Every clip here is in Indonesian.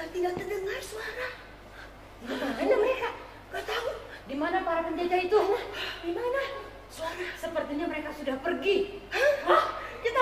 sudah tidak terdengar suara. Mana mereka? Gak tahu. Di mana para penjajah itu? Di mana? Suara. Sepertinya mereka sudah pergi. Hah? Kita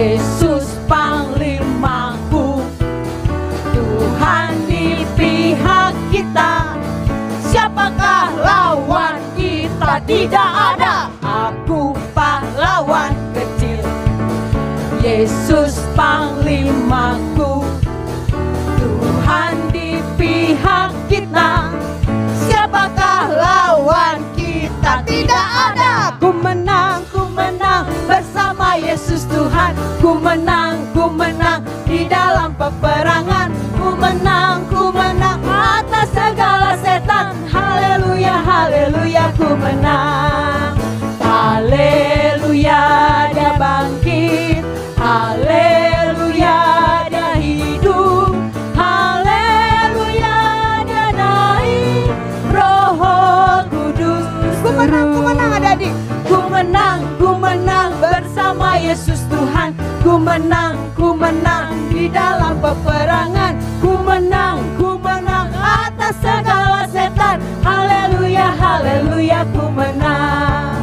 Yesus panglimaku, Tuhan di pihak kita. Siapakah lawan kita? Tidak ada. Aku pahlawan kecil, Yesus panglimaku, Tuhan di pihak kita. Siapakah lawan kita? Tidak ada. Ku menang bersama Yesus Tuhan. Ku menang di dalam peperangan. Ku menang atas segala setan. Haleluya, haleluya, ku menang. Haleluya, dia bangkit. Haleluya, dia hidup. Haleluya, dia naik. Roh Kudus turun. Ku menang adik-adik. Ku menang bersama Yesus Tuhan. Ku menang di dalam peperangan. Ku menang atas segala setan. Haleluya, haleluya, ku menang.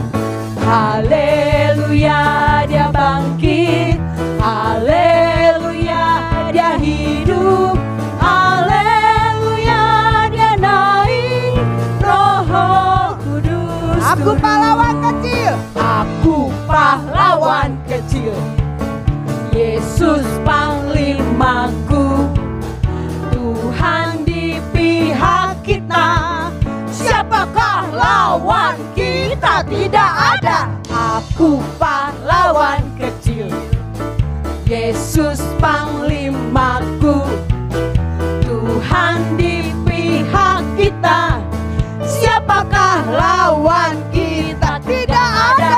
Haleluya, dia bangkit. Haleluya, dia hidup. Haleluya, dia naik. Roh Kudus Aku turun. pahlawan kecil. Aku pahlawan kecil, Yesus panglimaku, Tuhan di pihak kita. Siapakah lawan kita? Tidak ada. Aku pahlawan kecil, Yesus panglimaku, Tuhan di pihak kita. Siapakah lawan kita? Tidak ada.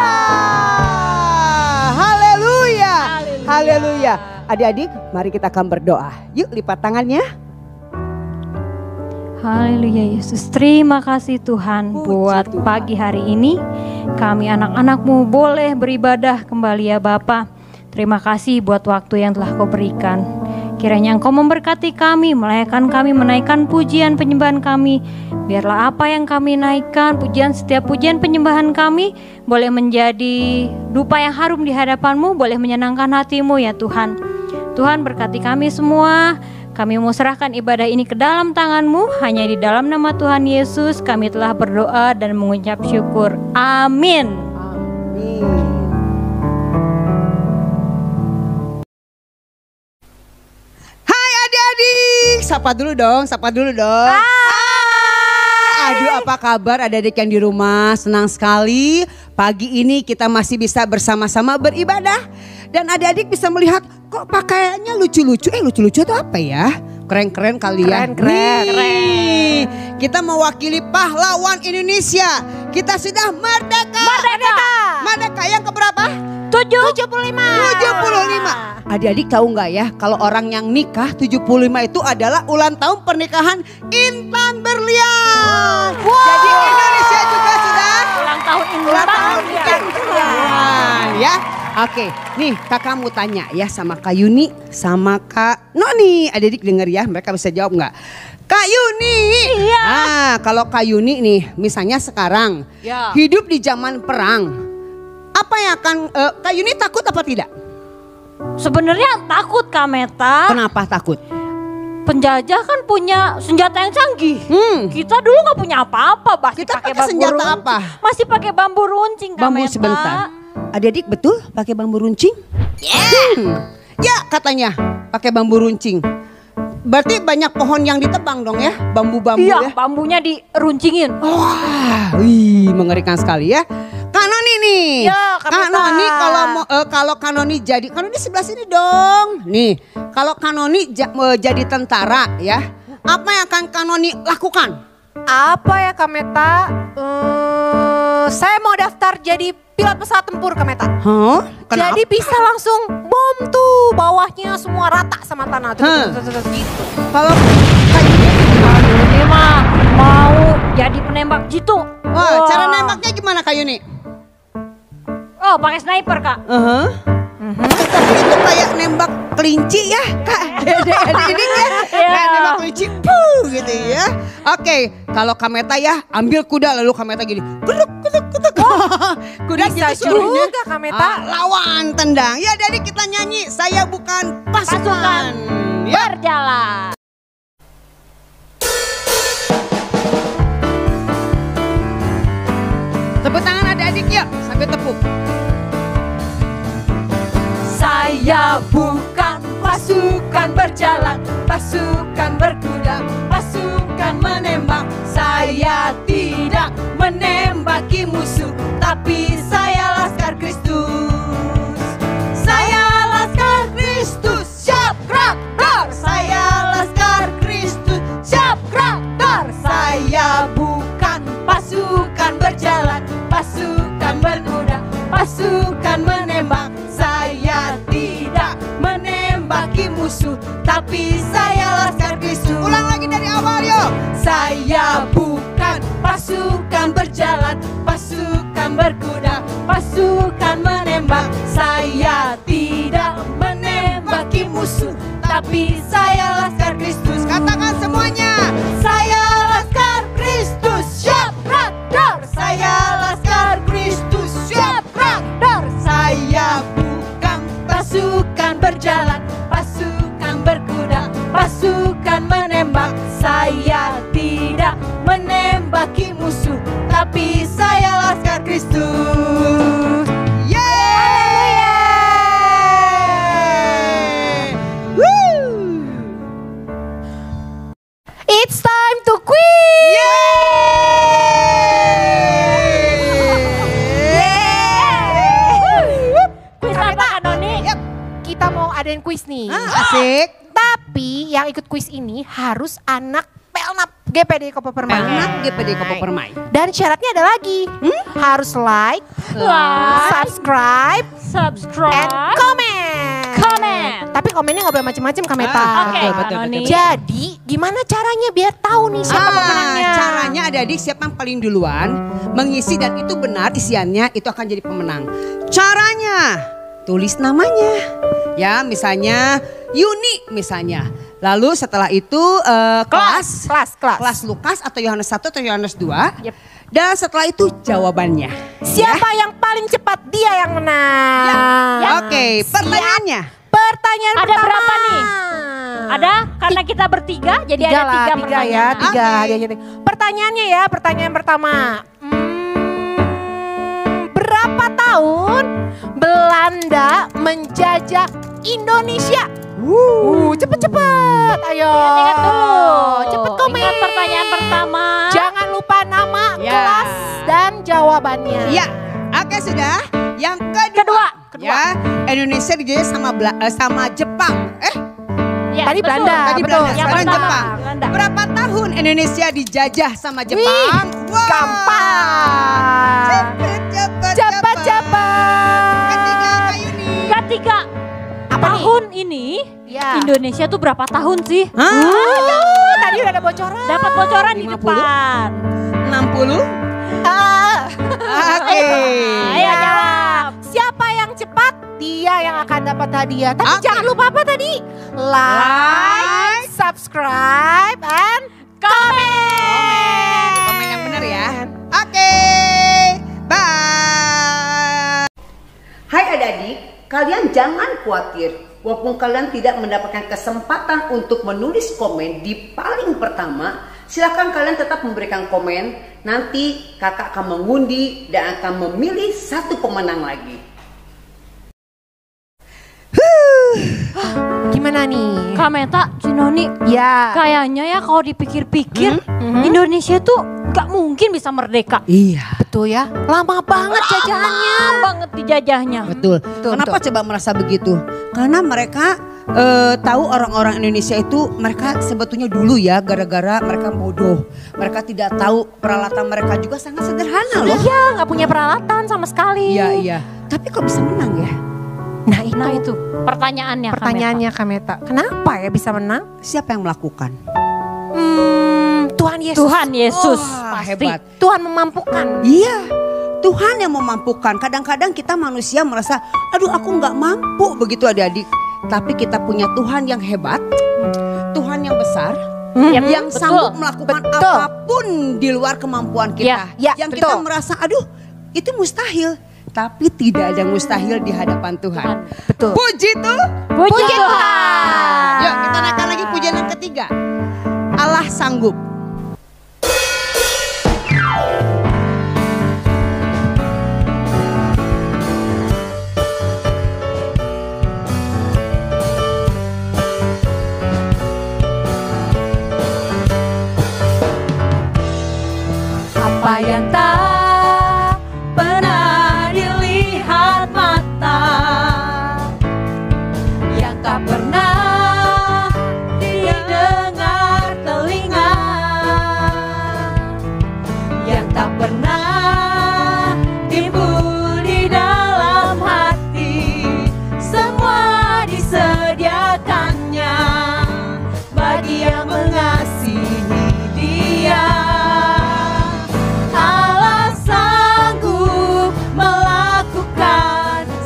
Haleluya. Haleluya. Adik-adik, mari kita akan berdoa. Yuk lipat tangannya. Haleluya Yesus, terima kasih Tuhan Puji buat Tuhan. pagi hari ini. Kami anak-anak-Mu boleh beribadah kembali ya Bapa. Terima kasih buat waktu yang telah Kau berikan. Kiranya Engkau memberkati kami, melayakkan kami, menaikkan pujian penyembahan kami. Biarlah apa yang kami naikkan, setiap pujian penyembahan kami boleh menjadi dupa yang harum di hadapan-Mu, boleh menyenangkan hati-Mu ya Tuhan. Tuhan berkati kami semua. Kami mau serahkan ibadah ini ke dalam tangan-Mu. Hanya di dalam nama Tuhan Yesus kami telah berdoa dan mengucap syukur. Amin. Amin. Hai adik-adik, sapa dulu dong. Aduh, apa kabar adik-adik yang di rumah? Senang sekali pagi ini kita masih bisa bersama-sama beribadah. Dan adik-adik bisa melihat kok pakaiannya lucu-lucu. Lucu-lucu itu apa ya? Keren-keren kali ya. Nih, kita mewakili pahlawan Indonesia. Kita sudah merdeka. Merdeka yang keberapa? 75. Adik-adik tahu nggak ya kalau orang yang nikah 75 itu adalah ulang tahun pernikahan Intan Berlian. Jadi Indonesia juga sudah Ulang tahun ulang tahun Intan Berlian ya. Oke, nih kakak mau tanya ya sama Kak Yuni sama Kak Noni. Adik-adik denger ya, mereka bisa jawab nggak? Kak Yuni, Iya. Kalau Kak Yuni nih misalnya sekarang Ya. hidup di zaman perang. Apa yang akan, Kak Yuni takut apa tidak? Sebenarnya takut Kak Meta. Kenapa takut? Penjajah kan punya senjata yang canggih. Kita dulu nggak punya apa-apa, masih Kita pakai bambu senjata runcing. apa? Masih pakai bambu runcing Kak Bambu Meta. sebentar. Adik-adik betul pakai bambu runcing? Ya katanya pakai bambu runcing. Berarti banyak pohon yang ditebang dong ya, bambu-bambu Iya, ya. bambunya diruncingin. Wah, wih, mengerikan sekali ya. Kak Noni nih. Ya, Kak Kak Meta. Noni kalau Kak Noni jadi, Kak Noni sebelah sini dong. Nih, kalau Kak Noni jadi tentara ya, apa yang akan Kak Noni lakukan? Apa ya Kak Meta? Saya mau daftar jadi pilot pesawat tempur Kak Meta. Hah? Kenapa? Jadi bisa langsung bom tuh bawahnya semua rata sama tanah tuh, gitu. Kalau Kak Yuni, Ini mah mau jadi penembak jitu. wah, cara nembaknya gimana Kak Yuni? Oh, pakai sniper Kak. Tapi itu kayak nembak kelinci ya Kak. Ini ya. Kayak nembak kelinci. Gitu ya. Oke, kalau Kak Meta ya ambil kuda lalu Kak Meta gini. Kuduk. Kudanya Bisa tuh suaranya, juga Kak Meta. lawan tendang. Ya jadi kita nyanyi, saya bukan pasukan. Pasukan. Ya. Berjalan. Tepuk tangan adik-adik yuk, sambil tepuk. Saya bukan pasukan berjalan, pasukan berkuda, pasukan menembak. Saya tidak menembaki musuh, tapi saya laskar Kristus. Saya laskar Kristus, siap gerak. Saya laskar Kristus, siap gerak. Saya bukan pasukan berjalan, pasukan berkuda, pasukan menembak. Saya tidak menembaki musuh, tapi saya laskar Kristus. Ulang lagi dari awal yuk. Saya bukan pasukan berjalan, pasukan berkuda, pasukan menembak. Saya tidak menembaki musuh, tapi saya laskar Kristus. Katakan semuanya. Saya laskar Kristus, siap radar. Saya laskar Kristus, siap radar. Saya bukan pasukan berjalan, pasukan berkuda, pasukan menembak. Saya tidak menembaki musuh, tapi saya laskar Kristus. Yeay! Woo! It's time to quiz. Kuis apa Kak Noni? Kita mau adain quiz nih. Asik. Tapi yang ikut quiz ini harus anak Pelnap GPD Kopo Permai. Anak GPD Kopo Permai. Dan syaratnya ada lagi. Harus like, subscribe, and Subscribe. comment. Tapi komennya nggak boleh macam-macam Kak Meta. Oke, betul, Kak betul, Noni. Jadi gimana caranya biar tahu nih siapa pemenangnya? Caranya adik-adik siapa yang paling duluan mengisi dan itu benar isiannya itu akan jadi pemenang. Caranya tulis namanya. Ya, misalnya Yuni misalnya. Lalu setelah itu kelas Lukas atau Yohanes 1 atau Yohanes 2. Yep. Dan setelah itu jawabannya. Siapa yang paling cepat dia yang menang. Ya. Oke, pertanyaannya. Pertanyaan Ada pertama. berapa nih? Ada karena kita bertiga jadi Tiga ada lah, 3 tiga pertanyaan. ya, tiga Oke. hadiahnya. Pertanyaannya ya, pertanyaan pertama. Berapa tahun Belanda menjajah Indonesia? Cepet-cepet, ayo. Ingat dulu. Cepet komen. Ingat pertanyaan pertama. Jangan lupa nama, Ya. kelas, dan jawabannya. Ya, oke sudah. Yang kedua. Ya, Indonesia dijajah sama Jepang. Ya, Tadi betul. Belanda. Tadi betul. Belanda, Yang sekarang pertama, Jepang. Belanda. Berapa tahun Indonesia dijajah sama Jepang? Wah. Gampang. Cepet-cepet. Ketiga Kak Yuni. Ketiga. Apa nih? Tahun ini Ya. Indonesia tuh berapa tahun sih? Aduh, tadi udah ada bocoran. Dapat bocoran di 50? depan. 60? Ah. Oke. Ayo jawab. Siapa yang cepat, dia yang akan dapat hadiah. Tapi Oke. jangan lupa apa tadi? Like, subscribe, and comment. Komen yang benar ya. Oke. Bye. Hai adik-adik, kalian jangan khawatir. Walaupun kalian tidak mendapatkan kesempatan untuk menulis komen di paling pertama, silakan kalian tetap memberikan komen. Nanti kakak akan mengundi dan akan memilih satu pemenang lagi. Gimana nih? Kak Meta, Cinoni, Ya. kayaknya ya kalau dipikir-pikir Indonesia tuh gak mungkin bisa merdeka. Iya. Betul ya. Lama banget jajahannya. Lama banget dijajahnya. Betul. Kenapa coba merasa begitu? Karena mereka tahu orang-orang Indonesia itu mereka sebetulnya dulu ya gara-gara mereka bodoh. Mereka tidak tahu peralatan mereka juga sangat sederhana loh. Iya, nggak punya peralatan sama sekali. Iya, iya. Tapi kok bisa menang ya? Nah itu, Nah itu pertanyaannya. Kak Meta. pertanyaannya Kak Meta. Kenapa ya bisa menang? Siapa yang melakukan? Tuhan Yesus. Tuhan Yesus. Wah, pasti. hebat. Tuhan memampukan. Iya. Tuhan yang memampukan. Kadang-kadang kita manusia merasa, aduh aku nggak mampu begitu adik-adik. Tapi kita punya Tuhan yang hebat, Tuhan yang besar, yang betul. sanggup melakukan Betul. apapun di luar kemampuan kita. Ya, yang betul. kita merasa, aduh itu mustahil. Tapi tidak ada mustahil di hadapan Tuhan. Betul. Puji Tuhan. Puji Tuhan. Yuk kita naikkan lagi pujian yang ketiga. Allah sanggup. Apa yang tak pernah dilihat mata, yang tak pernah didengar telinga, yang tak pernah timbul di dalam hati, semua disediakannya bagi yang mengasihi Dia.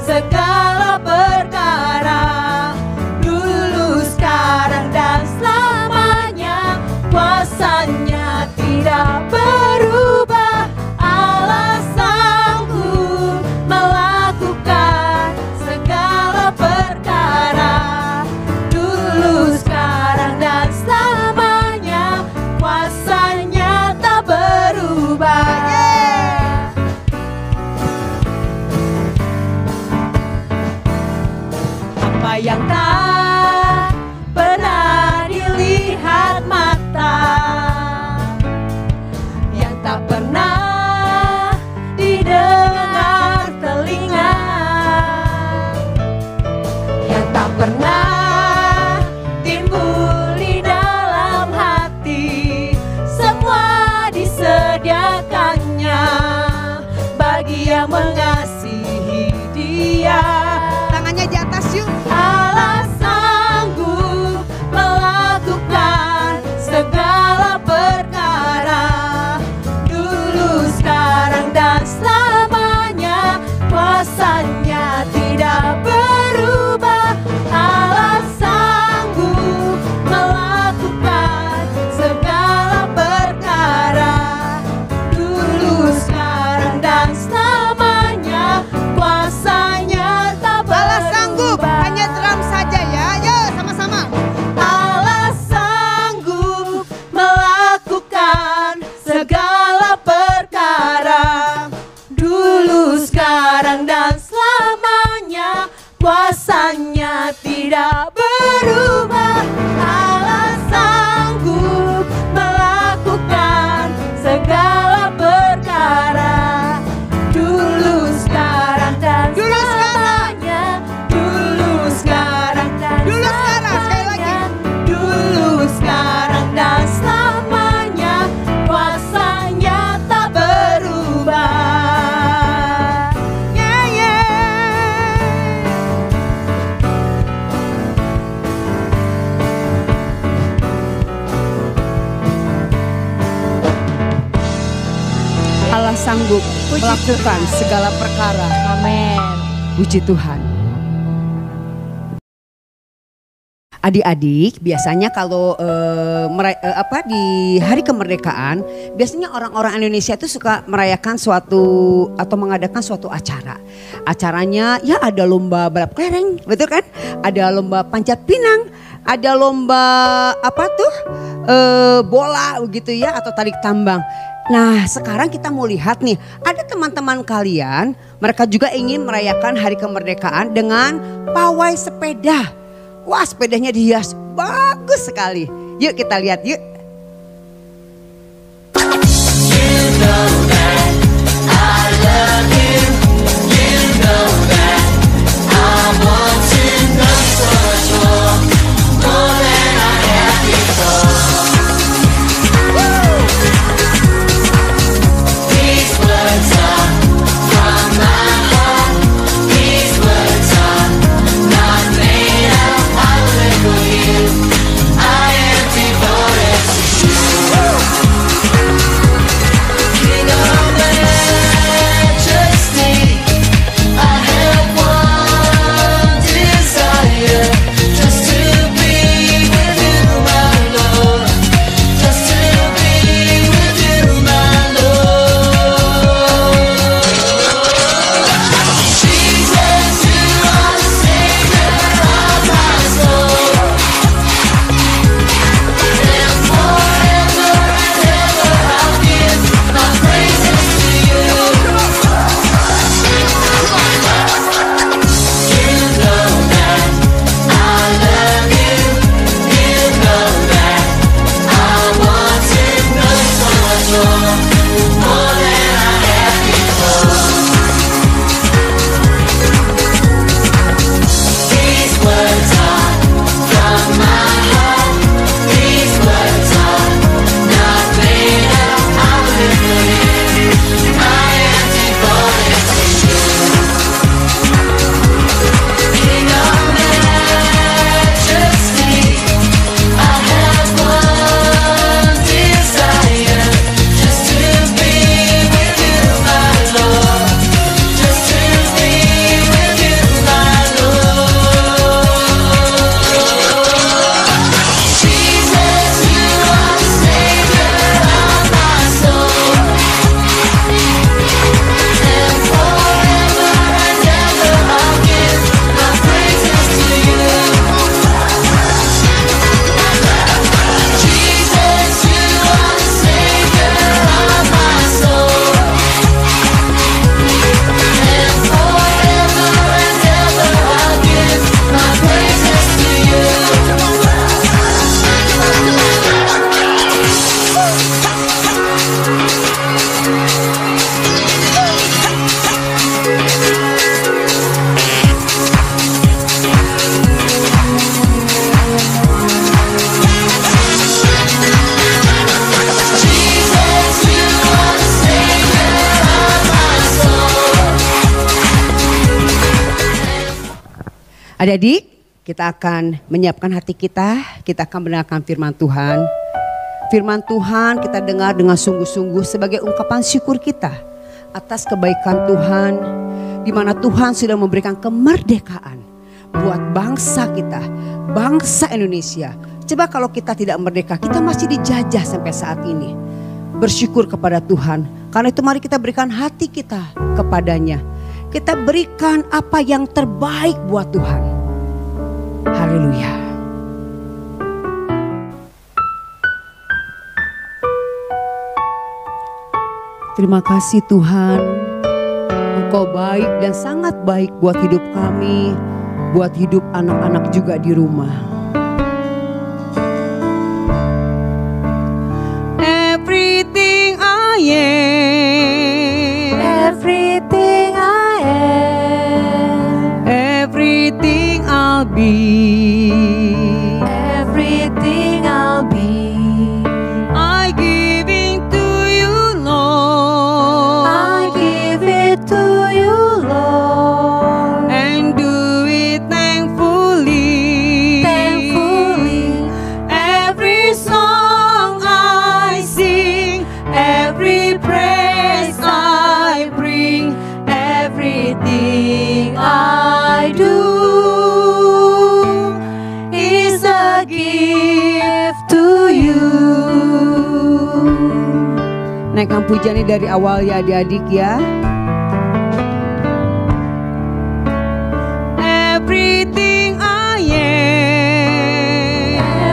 Segala perkara dulu, sekarang dan selamanya, kuasanya tidak berubah. Allah sanggup melakukan segala perkara dulu, sekarang dan selamanya, kuasanya tak berubah. Apa yang tak pernah dilihat mata, yang tak pernah didengar telinga, yang tak pernah timbul di dalam hati, semua disediakannya bagi yang mengasihi Dia. Tangannya di atas yuk. Allah sanggup melakukan segala perkara dulu, sekarang dan selamanya, kuasanya tidak berubah. Allah sanggup melakukan segala perkara dulu, sekarang dan selamanya, kuasanya tak berubah. Allah sanggup, hanya drum saja ya. Ayo sama-sama. Allah sanggup melakukan segala perkara dulu, sekarang dan selamanya, kuasanya tidak berubah. Allah sanggup melakukan segala perkara dulu, sekarang dan selamanya, dulu, sekarang dan Dulu, sekarang, sekali lagi. dulu, sekarang dan selamanya, kuasanya tak berubah. Yeah, yeah. Allah sanggup melakukan segala perkara. Amin. Puji Tuhan. Adik-adik, biasanya kalau di hari kemerdekaan, biasanya orang-orang Indonesia itu suka merayakan suatu atau mengadakan suatu acara. Acaranya ya ada lomba balap kelereng, betul kan? Ada lomba panjat pinang, ada lomba bola begitu ya, atau tarik tambang. Nah, sekarang kita mau lihat nih, ada teman-teman kalian, mereka juga ingin merayakan hari kemerdekaan dengan pawai sepeda. Wah, sepedanya dihias bagus sekali. Yuk kita lihat yuk. I am devoted Adik-adik, kita akan menyiapkan hati kita akan mendengarkan firman Tuhan. Firman Tuhan kita dengar dengan sungguh-sungguh sebagai ungkapan syukur kita atas kebaikan Tuhan, di mana Tuhan sudah memberikan kemerdekaan buat bangsa kita, bangsa Indonesia. Coba kalau kita tidak merdeka, kita masih dijajah sampai saat ini. Bersyukur kepada Tuhan, karena itu mari kita berikan hati kita kepadanya. Kita berikan apa yang terbaik buat Tuhan. Haleluya. Terima kasih Tuhan, Engkau baik dan sangat baik buat hidup kami, buat hidup anak-anak juga di rumah. Everything I am, Everything I am, everything I'll be, everything I'll be, I give it to you, Lord, I give it to you, Lord. and do it thankfully. Thankfully, Every song I sing, every praise I bring, everything I do is a gift to you. naikkan pujiannya dari awal ya adik-adik ya. Everything I am,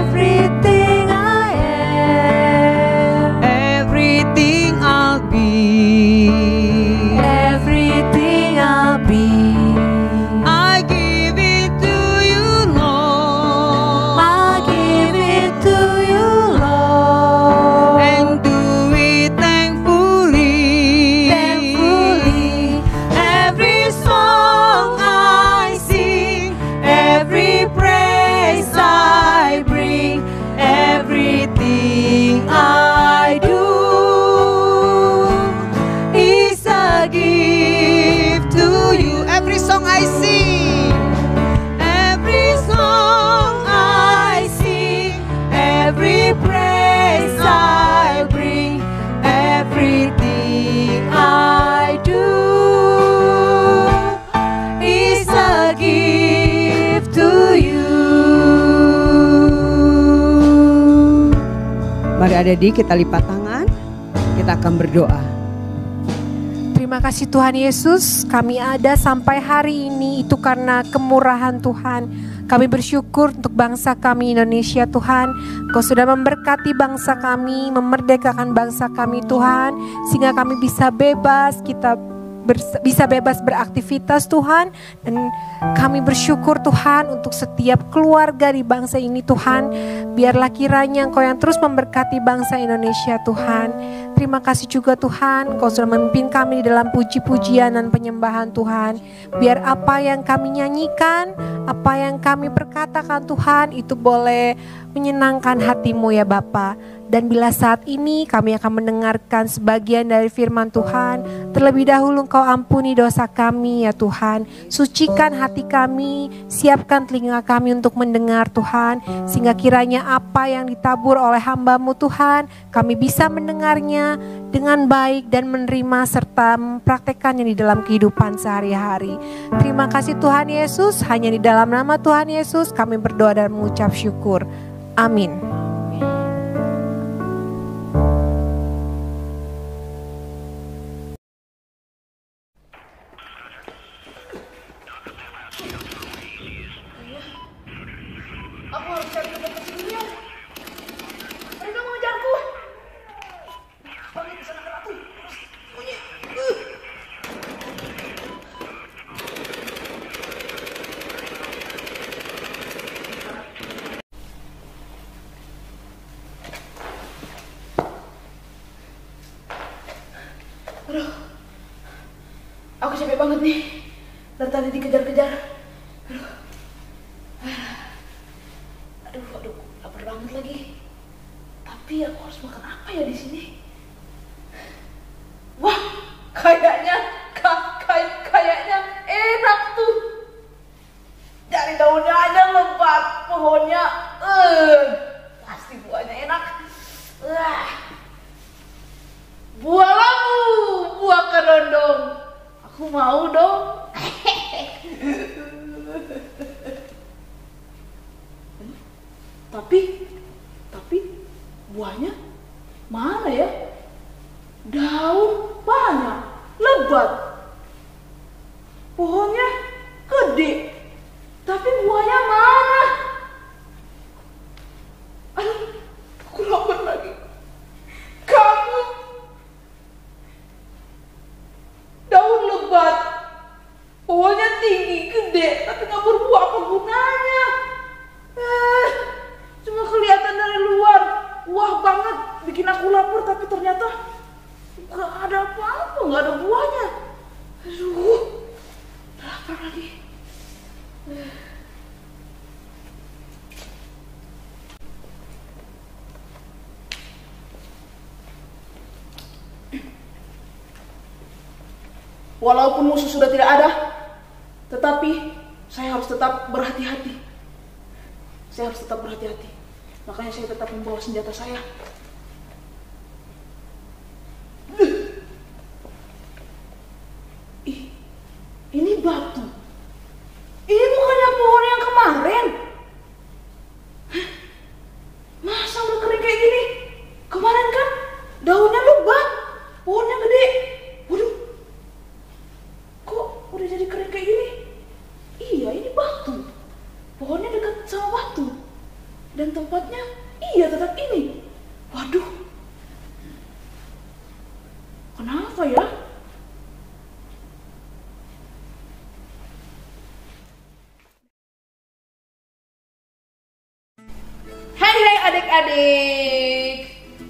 Everything I am, everything I'll be, everything I'll be, I give it to you, Lord, I give it to you, Lord. and do it thankfully. Thankfully, Every song I sing, every praise I bring, everything I do is a gift to you. every song I sing, every song I sing, Every praise I bring, everything I do is a gift to you. Mari adik-adik kita lipat tangan, kita akan berdoa. Terima kasih Tuhan Yesus, kami ada sampai hari ini itu karena kemurahan Tuhan. Kami bersyukur untuk bangsa kami Indonesia Tuhan. Kau sudah memberkati bangsa kami, memerdekakan bangsa kami Tuhan. Sehingga kami bisa bebas, kita bisa bebas beraktivitas Tuhan. Dan kami bersyukur Tuhan untuk setiap keluarga di bangsa ini Tuhan. Biarlah kiranya Engkau yang terus memberkati bangsa Indonesia Tuhan. Terima kasih juga Tuhan, Engkau sudah memimpin kami di dalam puji-pujian dan penyembahan Tuhan. Biar apa yang kami nyanyikan, apa yang kami perkatakan Tuhan, itu boleh menyenangkan hati-Mu ya Bapa. Dan bila saat ini kami akan mendengarkan sebagian dari firman Tuhan, terlebih dahulu Engkau ampuni dosa kami ya Tuhan. Sucikan hati kami, siapkan telinga kami untuk mendengar Tuhan. Sehingga kiranya apa yang ditabur oleh hamba-Mu Tuhan, kami bisa mendengarnya dengan baik dan menerima serta mempraktekannya di dalam kehidupan sehari-hari. Terima kasih Tuhan Yesus, hanya di dalam nama Tuhan Yesus kami berdoa dan mengucap syukur. Amin. Aku harus cari tempat kecilnya. Mereka mengejarku. Bangkit ke sana aku. Bunyi. Aduh. Aku capek banget nih. Dari tadi dikejar-kejar. Aduh, lapar banget lagi. Tapi aku harus makan apa ya di sini? Wah, kayaknya enak tuh. Dari daunnya aja lebat, pohonnya, pasti buahnya enak. Buah labu, buah kerondong. Aku mau dong. Tapi buahnya mana ya? Daun banyak, lebat. Pohonnya gede, tapi buahnya mana? Aduh, aku lapar lagi. Kamu daun lebat, pohonnya tinggi, gede, tapi nggak berbuah, apa gunanya? Cuma kelihatan dari luar, wah banget, bikin aku lapar, tapi ternyata nggak ada apa-apa, nggak ada buahnya. Aduh, lapar lagi. Walaupun musuh sudah tidak ada, tetapi saya harus tetap berhati-hati. Saya harus tetap berhati-hati. Makanya saya tetap membawa senjata saya. Ini batu. Ini bukannya pohon yang kemarin. Masa udah kering kayak gini? Kemarin kan daunnya lebat, pohonnya gede. Waduh, kok udah jadi kering kayak gini? Iya, ini batu. Pohonnya dekat sama batu. Dan tempatnya, iya tetap ini. Waduh. Kenapa ya? Hai adik-adik.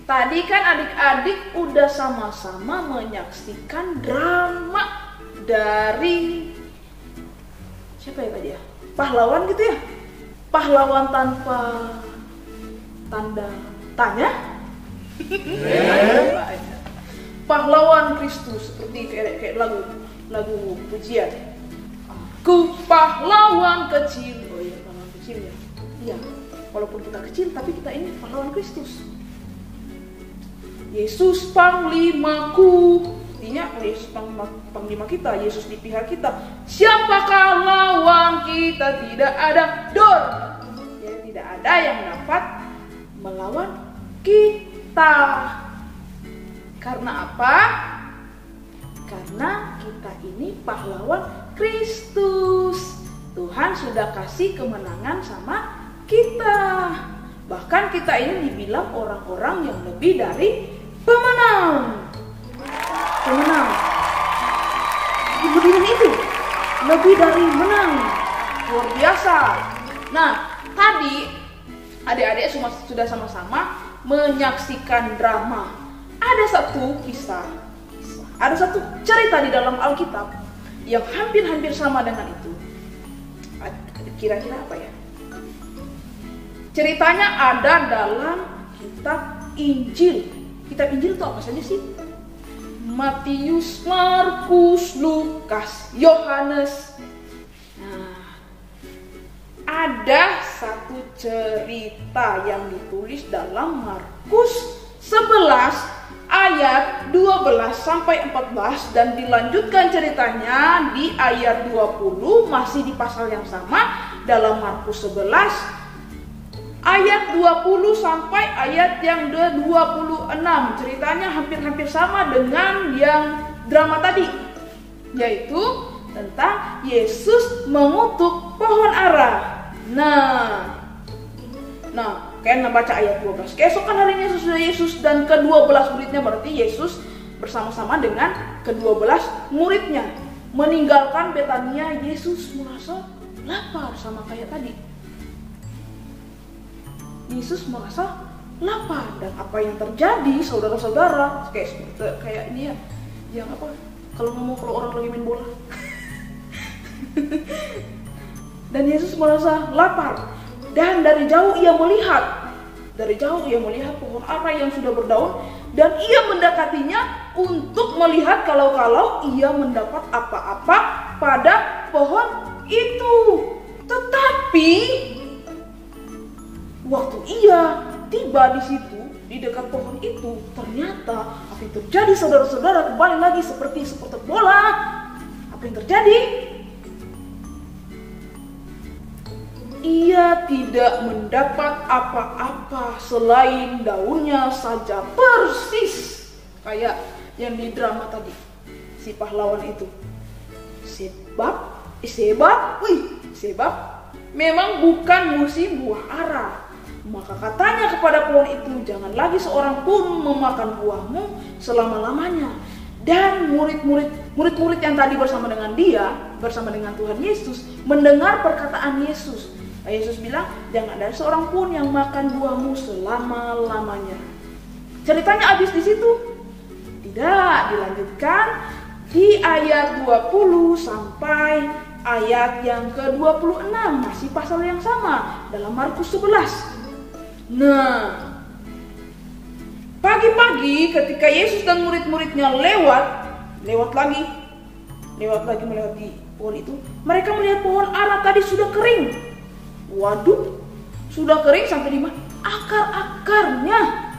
Tadi kan adik-adik udah sama-sama menyaksikan drama dari siapa ya tadi ya? Pahlawan gitu ya? Pahlawan tanpa tanda tanya? Pahlawan Kristus, seperti kayak lagu pujian. Aku pahlawan kecil. Oh iya, pahlawan kecil ya. Iya, walaupun kita kecil tapi kita ini pahlawan Kristus. Yesus panglimaku. Artinya Yesus panglima kita, Yesus di pihak kita. Siapakah lawan kita? Tidak ada dor. Ya, tidak ada yang dapat melawan kita. Karena apa? Karena kita ini pahlawan Kristus. Tuhan sudah kasih kemenangan sama kita. Bahkan kita ini dibilang orang-orang yang lebih dari pemenang. lebih dari menang. Luar biasa. Nah, tadi adik-adik sudah sama-sama menyaksikan drama. Ada satu kisah, ada satu cerita di dalam Alkitab yang hampir-hampir sama dengan itu. Kira-kira apa ya? Ceritanya ada dalam kitab Injil. Kitab Injil itu apa saja sih? Matius, Markus, Lukas, Yohanes. Nah, ada satu cerita yang ditulis dalam Markus 11 ayat 12 sampai 14 dan dilanjutkan ceritanya di ayat 20, masih di pasal yang sama dalam Markus 11 ayat 20 sampai ayat yang ke-26. Ceritanya hampir-hampir sama dengan yang drama tadi, yaitu tentang Yesus mengutuk pohon ara. Nah, kalian baca ayat 12. Keesokan harinya sesudah Yesus dan ke-12 muridnya, berarti Yesus bersama-sama dengan ke-12 muridnya meninggalkan Betania. Yesus merasa lapar, sama kayak tadi. Yesus merasa lapar, dan apa yang terjadi, saudara-saudara, kayak ini ya, yang apa? Kalau orang lagi main bola. Dan Yesus merasa lapar. Dan dari jauh ia melihat pohon ara yang sudah berdaun, dan ia mendekatinya untuk melihat kalau ia mendapat apa-apa pada pohon itu. Tetapi waktu ia tiba di situ, di dekat pohon itu, ternyata apa yang terjadi, saudara-saudara, kembali lagi seperti bola. Apa yang terjadi? Ia tidak mendapat apa-apa selain daunnya saja, persis kayak yang di drama tadi, si pahlawan itu. Sebab memang bukan musim buah ara. Maka katanya kepada pohon itu, jangan lagi seorang pun memakan buahmu selama-lamanya. Dan murid-murid yang tadi bersama dengan Tuhan Yesus, mendengar perkataan Yesus. Yesus bilang, jangan ada seorang pun yang makan buahmu selama-lamanya. Ceritanya habis di situ? Tidak, dilanjutkan di ayat 20 sampai ayat yang ke-26, masih pasal yang sama dalam Markus 11. Nah, pagi-pagi ketika Yesus dan murid-muridnya lewat lagi melewati pohon itu, mereka melihat pohon ara tadi sudah kering. Waduh, sudah kering sampai di mana? Akar-akarnya.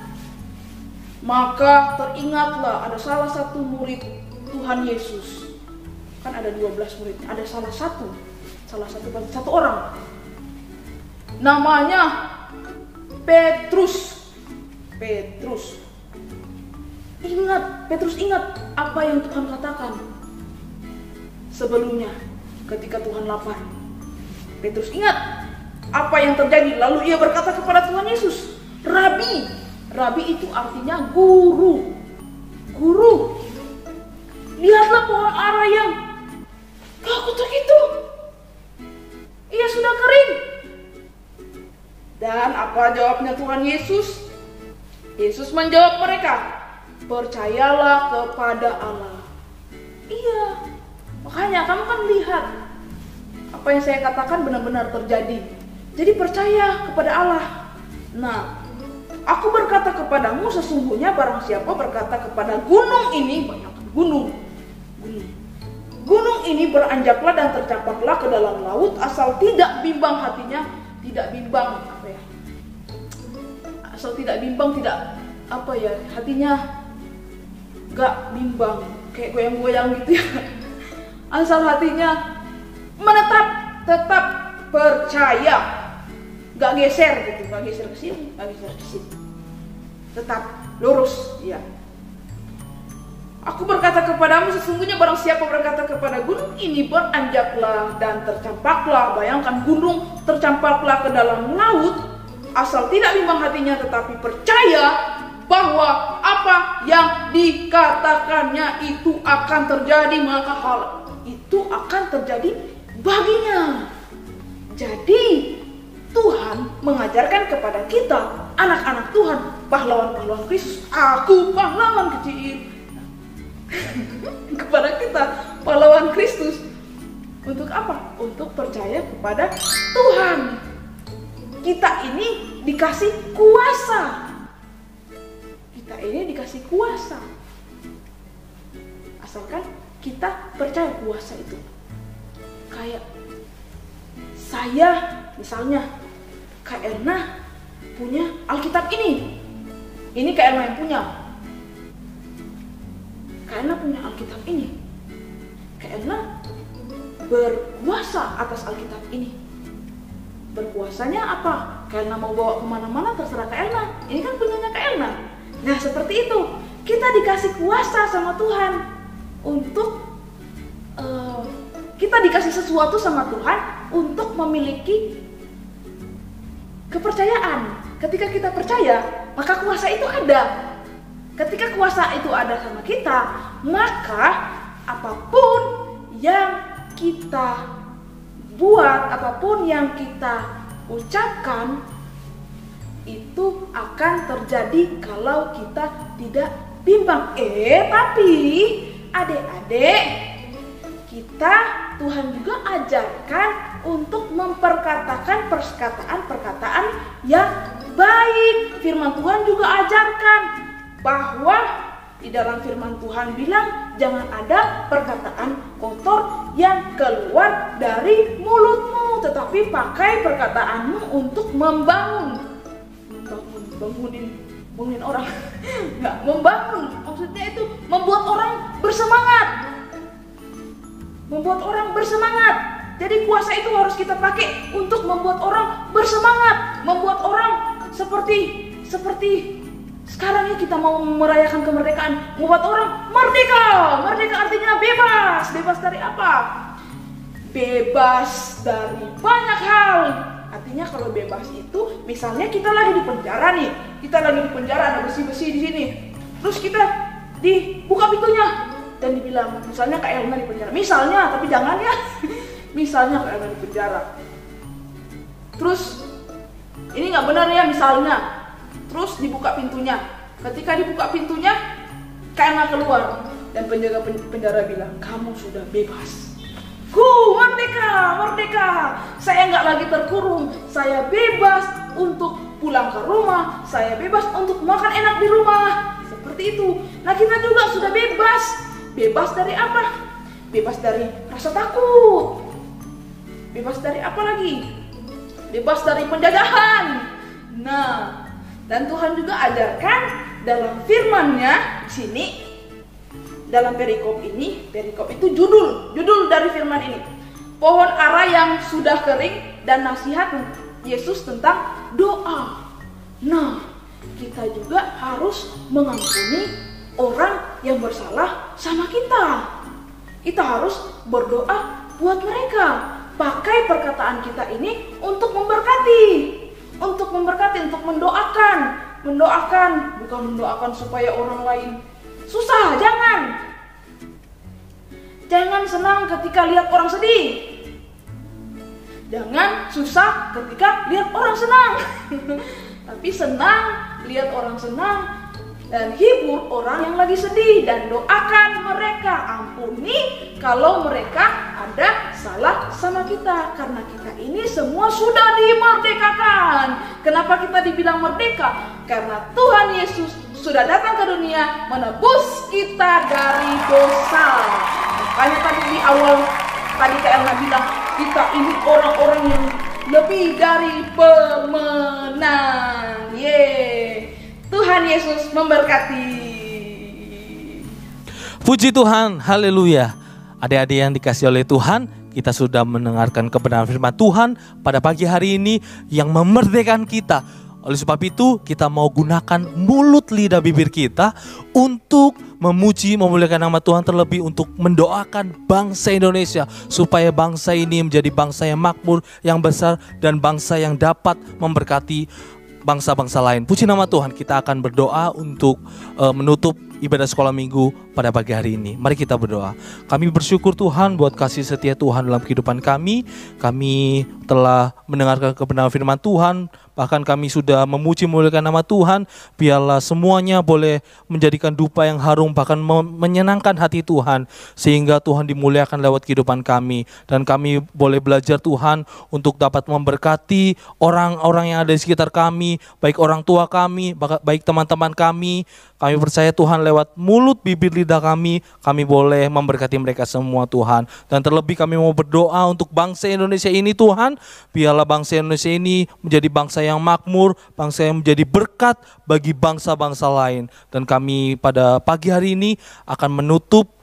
Maka teringatlah ada salah satu murid Tuhan Yesus. Kan ada 12 muridnya, ada salah satu orang. Namanya Petrus. Petrus ingat apa yang Tuhan katakan sebelumnya ketika Tuhan lapar. Petrus ingat apa yang terjadi, lalu ia berkata kepada Tuhan Yesus, Rabi itu artinya guru. Lihatlah pohon ara yang kau kutuk itu, ia sudah kering. Dan apa jawabnya Tuhan Yesus? Yesus menjawab mereka, percayalah kepada Allah. Iya, makanya kamu kan lihat apa yang saya katakan benar-benar terjadi. Jadi percaya kepada Allah. Nah, aku berkata kepadamu, sesungguhnya barang siapa berkata kepada gunung ini, banyak gunung ini, beranjaklah dan tercampaklah ke dalam laut, asal tidak bimbang hatinya, hatinya gak bimbang, kayak goyang-goyang gitu ya. Asal hatinya tetap percaya, gak geser gitu, gak geser ke sini, tetap lurus ya. Aku berkata kepadamu, sesungguhnya barang siapa berkata kepada gunung ini, beranjaklah dan tercampaklah, bayangkan gunung tercampaklah ke dalam laut, asal tidak bimbang hatinya tetapi percaya bahwa apa yang dikatakannya itu akan terjadi, maka hal itu itu akan terjadi baginya. Jadi Tuhan mengajarkan kepada kita, anak-anak Tuhan, pahlawan-pahlawan Kristus. Aku pahlawan kecil. Kepada kita, pahlawan Kristus. Untuk apa? Untuk percaya kepada Tuhan. Kita ini dikasih kuasa. Kita ini dikasih kuasa. Asalkan kita percaya kuasa itu. Kayak saya misalnya, Kak Erna punya Alkitab ini. Ini Kak Erna yang punya. Kak Erna punya Alkitab ini. Kak Erna berkuasa atas Alkitab ini. Berkuasanya apa? Kak Erna mau bawa kemana-mana terserah Kak Erna. Ini kan punyanya Kak Erna. Nah seperti itu. Kita dikasih kuasa sama Tuhan untuk kita dikasih sesuatu sama Tuhan untuk memiliki kepercayaan. Ketika kita percaya, maka kuasa itu ada. Ketika kuasa itu ada sama kita, maka apapun yang kita buat, apapun yang kita ucapkan, itu akan terjadi kalau kita tidak bimbang. Tapi adik-adik, kita Tuhan juga ajarkan untuk memperkatakan perkataan-perkataan yang baik. Firman Tuhan juga ajarkan bahwa di dalam firman Tuhan bilang jangan ada perkataan kotor yang keluar dari mulutmu, tetapi pakai perkataanmu untuk bangunin orang. Nggak, membangun, maksudnya itu membuat orang bersemangat. Membuat orang bersemangat. Jadi kuasa itu harus kita pakai untuk membuat orang bersemangat, membuat orang seperti sekarang ya kita mau merayakan kemerdekaan, membuat orang merdeka. Merdeka artinya bebas. Bebas dari apa? Bebas dari banyak hal. Artinya kalau bebas itu, misalnya kita lagi di penjara nih, ada besi-besi di sini, terus kita dibuka pintunya dan dibilang, misalnya Kak Elna di penjara, misalnya, tapi jangan ya, misalnya Kak Elna di penjara, terus ini nggak benar ya misalnya, terus dibuka pintunya, ketika dibuka pintunya, Kak Elna keluar dan penjaga penjara bilang, kamu sudah bebas. Merdeka, saya nggak lagi terkurung, saya bebas untuk pulang ke rumah, saya bebas untuk makan enak di rumah, seperti itu. Nah kita juga sudah bebas. Bebas dari apa? Bebas dari rasa takut. Bebas dari apa lagi? Bebas dari penjajahan. Nah, dan Tuhan juga ajarkan dalam firman-Nya di sini, dalam perikop ini, perikop itu judul dari firman ini. Pohon ara yang sudah kering dan nasihat Yesus tentang doa. Nah, kita juga harus mengampuni orang yang bersalah sama kita. Kita harus berdoa buat mereka. Pakai perkataan kita ini untuk memberkati, untuk mendoakan, bukan mendoakan supaya orang lain susah. Jangan senang ketika lihat orang sedih. Jangan susah ketika lihat orang senang. Tapi senang lihat orang senang dan hibur orang yang lagi sedih, dan doakan mereka, ampuni kalau mereka ada salah sama kita, karena kita ini semua sudah dimerdekakan. Kenapa kita dibilang merdeka? Karena Tuhan Yesus sudah datang ke dunia menebus kita dari dosa. Makanya tadi di awal tadi Kak Elna bilang kita ini orang-orang yang lebih dari pemenang. Tuhan Yesus memberkati. Puji Tuhan, haleluya. Adik-adik yang dikasih oleh Tuhan, kita sudah mendengarkan kebenaran firman Tuhan pada pagi hari ini yang memerdekakan kita. Oleh sebab itu, kita mau gunakan mulut, lidah, bibir kita untuk memuji, memuliakan nama Tuhan, terlebih untuk mendoakan bangsa Indonesia supaya bangsa ini menjadi bangsa yang makmur, yang besar, dan bangsa yang dapat memberkati bangsa-bangsa lain. Puji nama Tuhan. Kita akan berdoa untuk menutup ibadah sekolah minggu pada pagi hari ini. Mari kita berdoa. Kami bersyukur Tuhan buat kasih setia Tuhan dalam kehidupan kami. Kami telah mendengarkan kebenaran firman Tuhan, bahkan kami sudah memuji memuliakan nama Tuhan. Biarlah semuanya boleh menjadikan dupa yang harum, bahkan menyenangkan hati Tuhan, sehingga Tuhan dimuliakan lewat kehidupan kami. Dan kami boleh belajar Tuhan untuk dapat memberkati orang-orang yang ada di sekitar kami, baik orang tua kami, baik teman-teman kami. Kami percaya Tuhan lewat mulut, bibir, lidah kami boleh memberkati mereka semua Tuhan. Dan terlebih kami mau berdoa untuk bangsa Indonesia ini Tuhan. Biarlah bangsa Indonesia ini menjadi bangsa yang makmur, bangsa yang menjadi berkat bagi bangsa-bangsa lain. Dan kami pada pagi hari ini akan menutup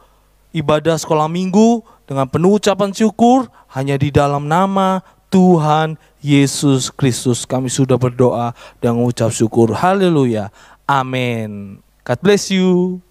ibadah sekolah minggu dengan penuh ucapan syukur hanya di dalam nama Tuhan Yesus Kristus. Kami sudah berdoa dan mengucap syukur. Haleluya. Amin. God bless you.